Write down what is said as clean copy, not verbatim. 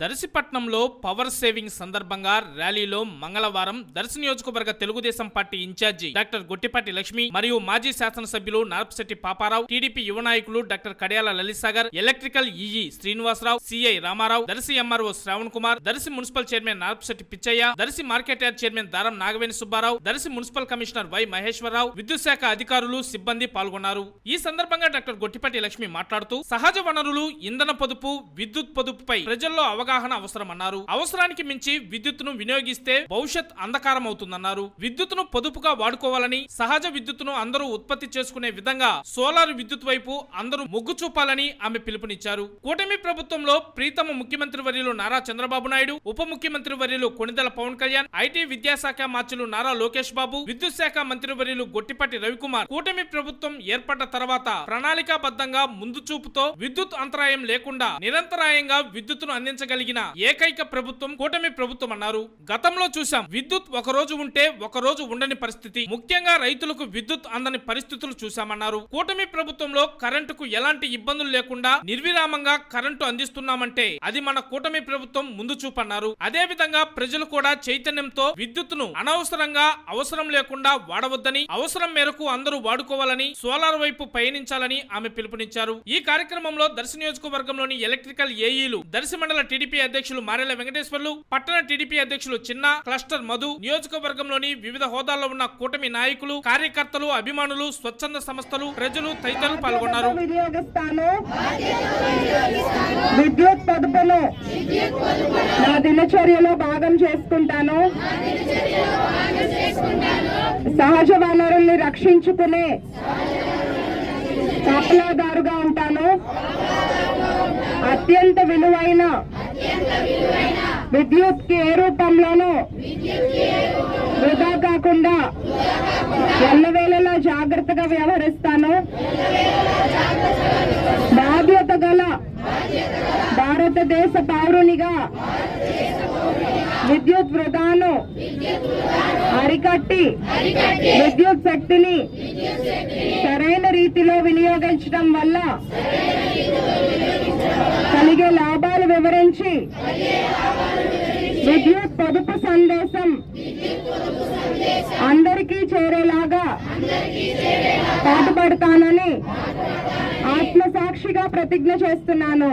దర్శిపట్నంలో power saving సందర్భంగా ర్యాలీలో మంగళవారం దర్శి నియోజకవర్గ Telugu Desam party in charge doctor Gottipati Lakshmi మరియు మాజీ శాసనసభ్యులు నార్పశెట్టి పాపారావు, టీడీపీ యువ నాయకులు doctor Kadiyala Lalitha Sagar, electrical EE Srinivasarao, CI Ramarao, Darsi MRO Sravan Kumar, Darsi municipal chairman Narpasetti Pichaiah, Darsi market yard chairman Daram Nagaveni Subbarao, Darsi municipal commissioner Y Maheswararao, విద్యుత్ శాఖ అధికారులు, సిబ్బంది పాల్గొన్నారు. ఈ సందర్భంగా డాక్టర్ గొట్టిపాటి లక్ష్మి మాట్లాడుతూ సహజ వనరులు, ఇంధన పొదుపు, విద్యుత్ పొదుపుపై ప్రజల్లో అవగాహన అవసరమన్నారు. అవసరానికి మించి విద్యుత్తును వినియోగిస్తే భవిష్యత్ అంధకారం అవుతుందన్నారు. విద్యుత్తును పొదుపుగా వాడుకోవాలని, సహజ విద్యుత్తును అందరూ ఉత్పత్తి చేసుకునే విధంగా సోలార్ విద్యుత్ వైపు అందరూ మొగ్గు చూపాలని ఆమె పిలుపునిచ్చారు. కూటమి ప్రభుత్వంలో ప్రీతమ ముఖ్యమంత్రి వర్యులు నారా చంద్రబాబు నాయుడు, ఉప ముఖ్యమంత్రి వర్యులు కొణిదెల పవన్ కళ్యాణ్, ఐటీ విద్యాశాఖ మార్చులు నారా లోకేష్ బాబు, విద్యుత్ శాఖ మంత్రి వర్యులు గొట్టిపాటి రవికుమార్ కూటమి ప్రభుత్వం ఏర్పడ్డ తర్వాత ప్రణాళికాబద్ధంగా ముందు చూపుతో విద్యుత్ అంతరాయం లేకుండా నిరంతరాయంగా విద్యుత్తును అందించగలిగిన ఏకైక ప్రభుత్వం కూటమి ప్రభుత్వం అన్నారు. గతంలో చూశాం, విద్యుత్ ఒక రోజు ఉంటే ఒక రోజు ఉండని పరిస్థితి, ముఖ్యంగా రైతులకు విద్యుత్ అందని పరిస్థితులు చూశామన్నారు. కూటమి ప్రభుత్వంలో కరెంటుకు ఎలాంటి ఇబ్బందులు లేకుండా నిర్విరామంగా కరెంటు అందిస్తున్నామంటే అది మన కూటమి ప్రభుత్వం ముందు చూపన్నారు. అదే విధంగా ప్రజలు కూడా చైతన్యంతో విద్యుత్తును అనవసరంగా అవసరం లేకుండా వాడవద్దని, అవసరం మేరకు అందరూ వాడుకోవాలని, సోలార్ వైపు పయనించాలని ఆమె పిలుపునిచ్చారు. ఈ కార్యక్రమంలో దర్శి నియోజకవర్గంలోని ఎలక్ట్రికల్ ఏఈలు, దర్శి మండల టీడీపీ అధ్యక్షులు మారెల వెంకటేశ్వర్లు, పట్టణ టీడీపీ అధ్యక్షులు చిన్న, క్లస్టర్ మధు, నియోజకవర్గంలోని వివిధ హోదాల్లో ఉన్న కూటమి నాయకులు, కార్యకర్తలు, అభిమానులు, స్వచ్ఛంద సంస్థలు, ప్రజలు తదితరులు పాల్గొన్నారు. విద్యుత్ పొదుపును నా దినచర్యలో భాగం చేసుకుంటాను. సహజ వనరుల్ని రక్షించుకునే కాపలాదారుగా ఉంటాను. అత్యంత విలువైన విద్యుత్ కి ఏ రూపంలోనూ వృధా కాకుండా ఎల్లవేళలా జాగ్రత్తగా వ్యవహరిస్తాను. బాధ్యత గల భారతదేశ పౌరునిగా విద్యుత్ వృధాను అరికట్టి విద్యుత్ శక్తిని సరైన రీతిలో వినియోగించడం వల్ల కలిగే లాభాలు వివరించి విద్యుత్ పొదుపు సందేశం అందరికీ చేరేలాగా పాటుపడతానని ఆత్మసాక్షిగా ప్రతిజ్ఞ చేస్తున్నాను.